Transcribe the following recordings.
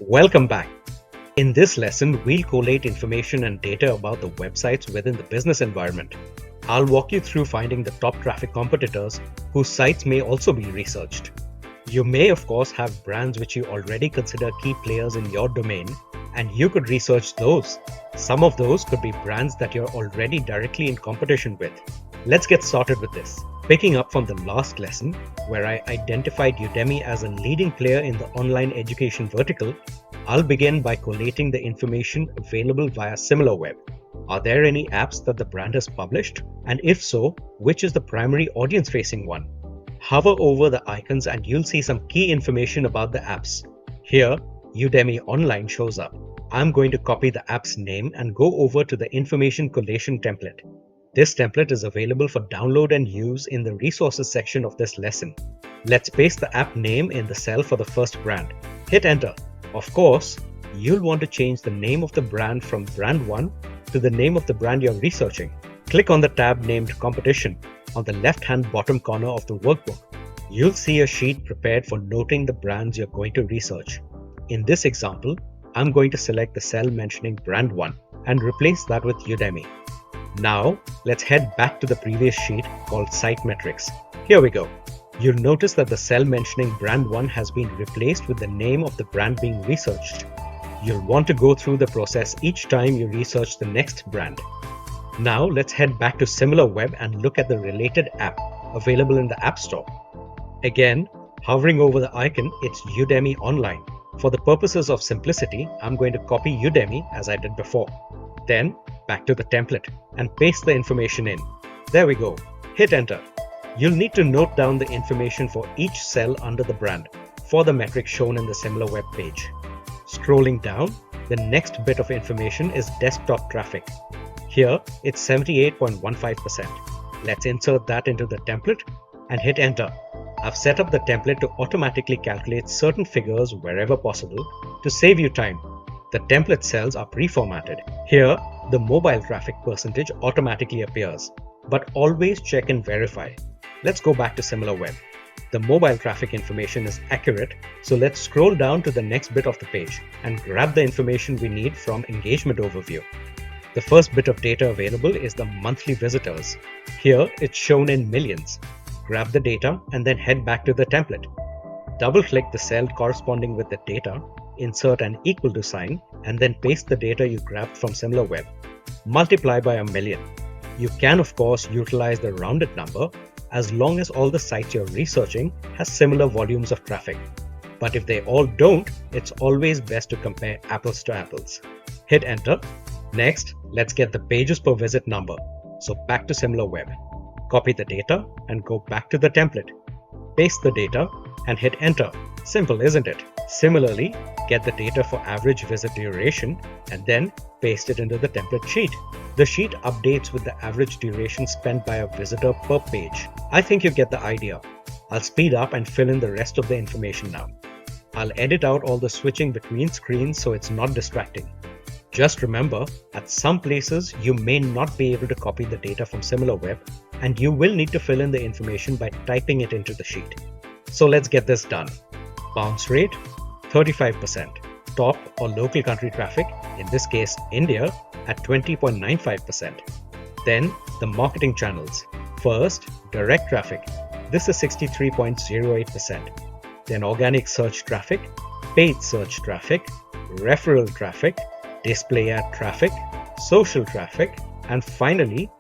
Welcome back. In this lesson, we'll collate information and data about the websites within the business environment. I'll walk you through finding the top traffic competitors whose sites may also be researched. You may, of course, have brands which you already consider key players in your domain, and you could research those. Some of those could be brands that you're already directly in competition with. Let's get started with this. Picking up from the last lesson, where I identified Udemy as a leading player in the online education vertical, I'll begin by collating the information available via SimilarWeb. Are there any apps that the brand has published? And if so, which is the primary audience-facing one? Hover over the icons and you'll see some key information about the apps. Here, Udemy Online shows up. I'm going to copy the app's name and go over to the information collation template. This template is available for download and use in the resources section of this lesson. Let's paste the app name in the cell for the first brand. Hit enter. Of course, you'll want to change the name of the brand from brand 1 to the name of the brand you're researching. Click on the tab named Competition on the left-hand bottom corner of the workbook. You'll see a sheet prepared for noting the brands you're going to research. In this example, I'm going to select the cell mentioning brand 1 and replace that with Udemy. Now, let's head back to the previous sheet called Site Metrics. Here we go. You'll notice that the cell mentioning brand 1 has been replaced with the name of the brand being researched. You'll want to go through the process each time you research the next brand. Now, let's head back to SimilarWeb and look at the related app available in the App Store. Again, hovering over the icon, it's Udemy Online. For the purposes of simplicity, I'm going to copy Udemy as I did before. Then, back to the template and paste the information in. There we go. Hit enter. You'll need to note down the information for each cell under the brand for the metric shown in the SimilarWeb page. Scrolling down, the next bit of information is desktop traffic. Here, it's 78.15%. Let's insert that into the template and hit enter. I've set up the template to automatically calculate certain figures wherever possible to save you time. The template cells are pre-formatted. Here, the mobile traffic percentage automatically appears, but always check and verify. Let's go back to SimilarWeb. The mobile traffic information is accurate, so let's scroll down to the next bit of the page and grab the information we need from Engagement Overview. The first bit of data available is the monthly visitors. Here, it's shown in millions. Grab the data and then head back to the template. Double-click the cell corresponding with the data, insert an equal to sign, and then paste the data you grabbed from SimilarWeb. Multiply by 1,000,000. You can, of course, utilize the rounded number as long as all the sites you're researching has similar volumes of traffic. But if they all don't, it's always best to compare apples to apples. Hit enter. Next, let's get the pages per visit number. So back to SimilarWeb. Copy the data and go back to the template. Paste the data and hit enter. Simple, isn't it? Similarly, get the data for average visit duration and then paste it into the template sheet. The sheet updates with the average duration spent by a visitor per page. I think you get the idea. I'll speed up and fill in the rest of the information now. I'll edit out all the switching between screens so it's not distracting. Just remember, at some places you may not be able to copy the data from SimilarWeb, and you will need to fill in the information by typing it into the sheet. So let's get this done. Bounce rate, 35%. Top or local country traffic, in this case India, at 20.95%. Then the marketing channels. First, direct traffic. This is 63.08%. Then organic search traffic, paid search traffic, referral traffic, display ad traffic, social traffic, and finally,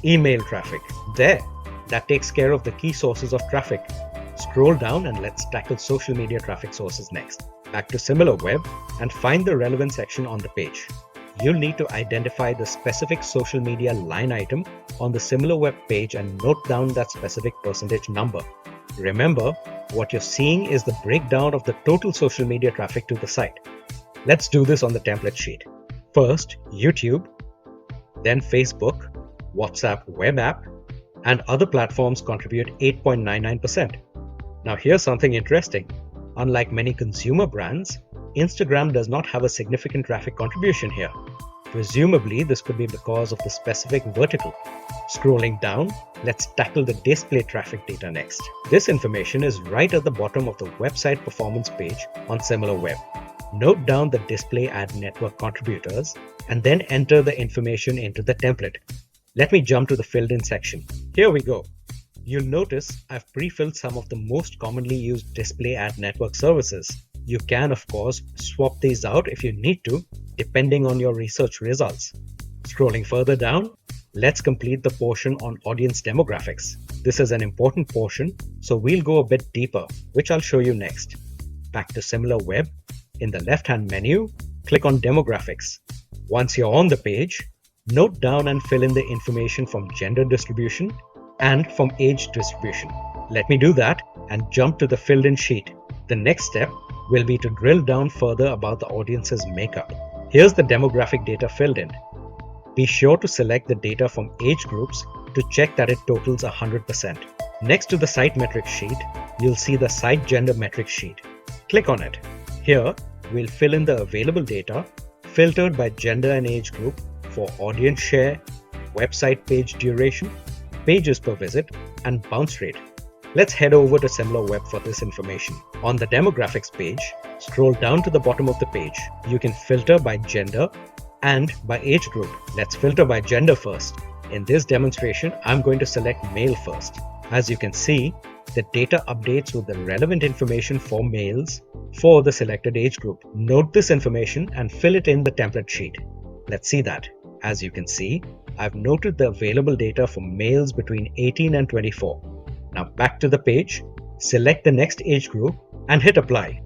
email traffic. There, that takes care of the key sources of traffic. Scroll down and let's tackle social media traffic sources next. Back to SimilarWeb and find the relevant section on the page. You'll need to identify the specific social media line item on the SimilarWeb page and note down that specific percentage number. Remember, what you're seeing is the breakdown of the total social media traffic to the site. Let's do this on the template sheet. First, YouTube, then Facebook, WhatsApp web app, and other platforms contribute 8.99%. Now here's something interesting. Unlike many consumer brands, Instagram does not have a significant traffic contribution here. Presumably, this could be because of the specific vertical. Scrolling down, let's tackle the display traffic data next. This information is right at the bottom of the website performance page on SimilarWeb. Note down the display ad network contributors and then enter the information into the template. Let me jump to the filled in section. Here we go. You'll notice I've pre-filled some of the most commonly used display ad network services. You can, of course, swap these out if you need to, depending on your research results. Scrolling further down, let's complete the portion on audience demographics. This is an important portion, so we'll go a bit deeper, which I'll show you next. Back to SimilarWeb. In the left-hand menu, click on Demographics. Once you're on the page, note down and fill in the information from gender distribution and from age distribution. Let me do that and jump to the filled-in sheet. The next step will be to drill down further about the audience's makeup. Here's the demographic data filled in. Be sure to select the data from age groups to check that it totals 100%. Next to the site metrics sheet, you'll see the site gender metrics sheet. Click on it. Here, we'll fill in the available data filtered by gender and age group for audience share, website page duration, pages per visit, and bounce rate. Let's head over to SimilarWeb for this information. On the demographics page, scroll down to the bottom of the page. You can filter by gender and by age group. Let's filter by gender first. In this demonstration, I'm going to select male first. As you can see, the data updates with the relevant information for males for the selected age group. Note this information and fill it in the template sheet. Let's see that. As you can see, I've noted the available data for males between 18 and 24. Now back to the page, select the next age group and hit apply.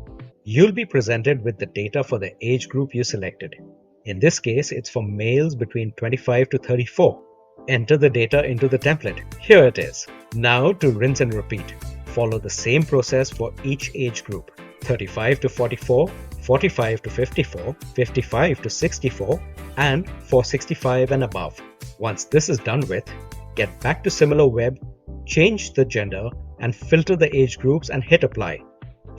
You'll be presented with the data for the age group you selected. In this case, it's for males between 25 to 34. Enter the data into the template. Here it is. Now to rinse and repeat. Follow the same process for each age group. 35 to 44, 45 to 54, 55 to 64, and for 65 and above. Once this is done with, get back to SimilarWeb, change the gender, and filter the age groups and hit apply.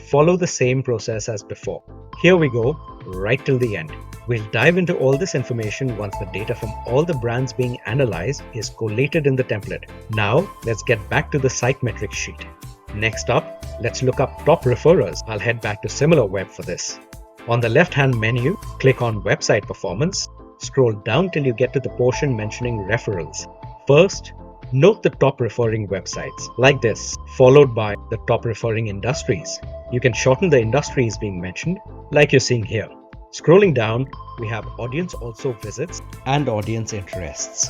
Follow the same process as before. Here we go, right till the end. We'll dive into all this information once the data from all the brands being analyzed is collated in the template. Now, let's get back to the site metrics sheet. Next up, let's look up top referrers. I'll head back to SimilarWeb for this. On the left-hand menu, click on Website Performance. Scroll down till you get to the portion mentioning referrals. First, note the top referring websites, like this, followed by the top referring industries. You can shorten the industries being mentioned, like you're seeing here. Scrolling down, we have audience also visits and audience interests.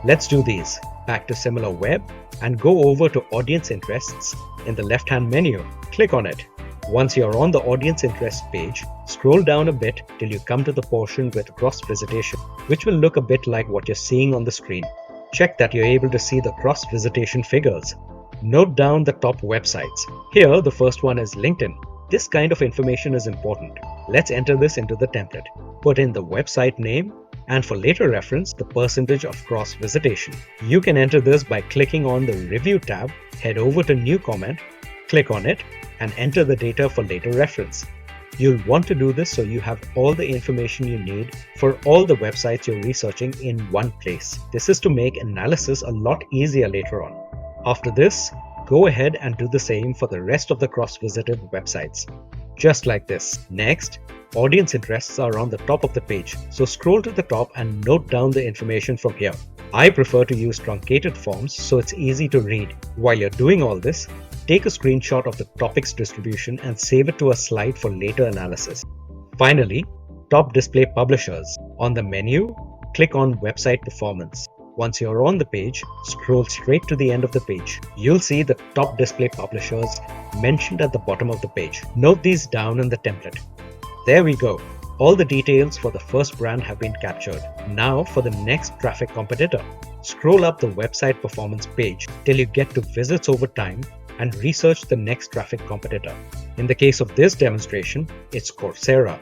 Let's do these. Back to SimilarWeb and go over to audience interests in the left-hand menu. Click on it. Once you're on the audience interest page, scroll down a bit till you come to the portion with cross-visitation, which will look a bit like what you're seeing on the screen. Check that you're able to see the cross-visitation figures. Note down the top websites. Here, the first one is LinkedIn. This kind of information is important. Let's enter this into the template. Put in the website name and for later reference, the percentage of cross-visitation. You can enter this by clicking on the Review tab, head over to New Comment, click on it, and enter the data for later reference. You'll want to do this so you have all the information you need for all the websites you're researching in one place. This is to make analysis a lot easier later on. After this, go ahead and do the same for the rest of the cross-visited websites. Just like this. Next, audience interests are on the top of the page, so scroll to the top and note down the information from here. I prefer to use truncated forms so it's easy to read. While you're doing all this, take a screenshot of the topics distribution and save it to a slide for later analysis. Finally, top display publishers. On the menu, click on Website Performance. Once you're on the page, scroll straight to the end of the page. You'll see the top display publishers mentioned at the bottom of the page. Note these down in the template. There we go. All the details for the first brand have been captured. Now for the next traffic competitor. Scroll up the website performance page till you get to visits over time and research the next traffic competitor. In the case of this demonstration, it's Coursera.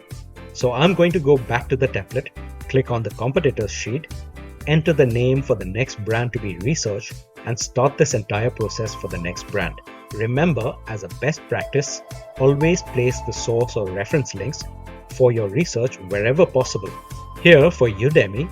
So I'm going to go back to the template, click on the competitors sheet, enter the name for the next brand to be researched, and start this entire process for the next brand. Remember, as a best practice, always place the source or reference links for your research wherever possible. Here for Udemy,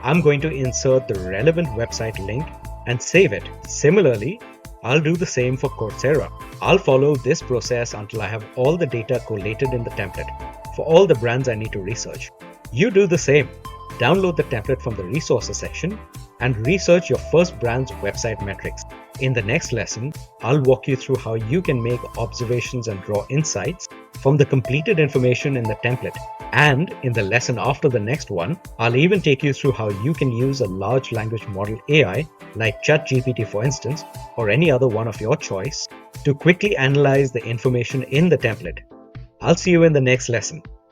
I'm going to insert the relevant website link and save it. Similarly, I'll do the same for Coursera. I'll follow this process until I have all the data collated in the template. for all the brands I need to research. You do the same. Download the template from the resources section and research your first brand's website metrics. In the next lesson, I'll walk you through how you can make observations and draw insights from the completed information in the template. And in the lesson after the next one, I'll even take you through how you can use a large language model AI like ChatGPT for instance, or any other one of your choice, to quickly analyze the information in the template. I'll see you in the next lesson.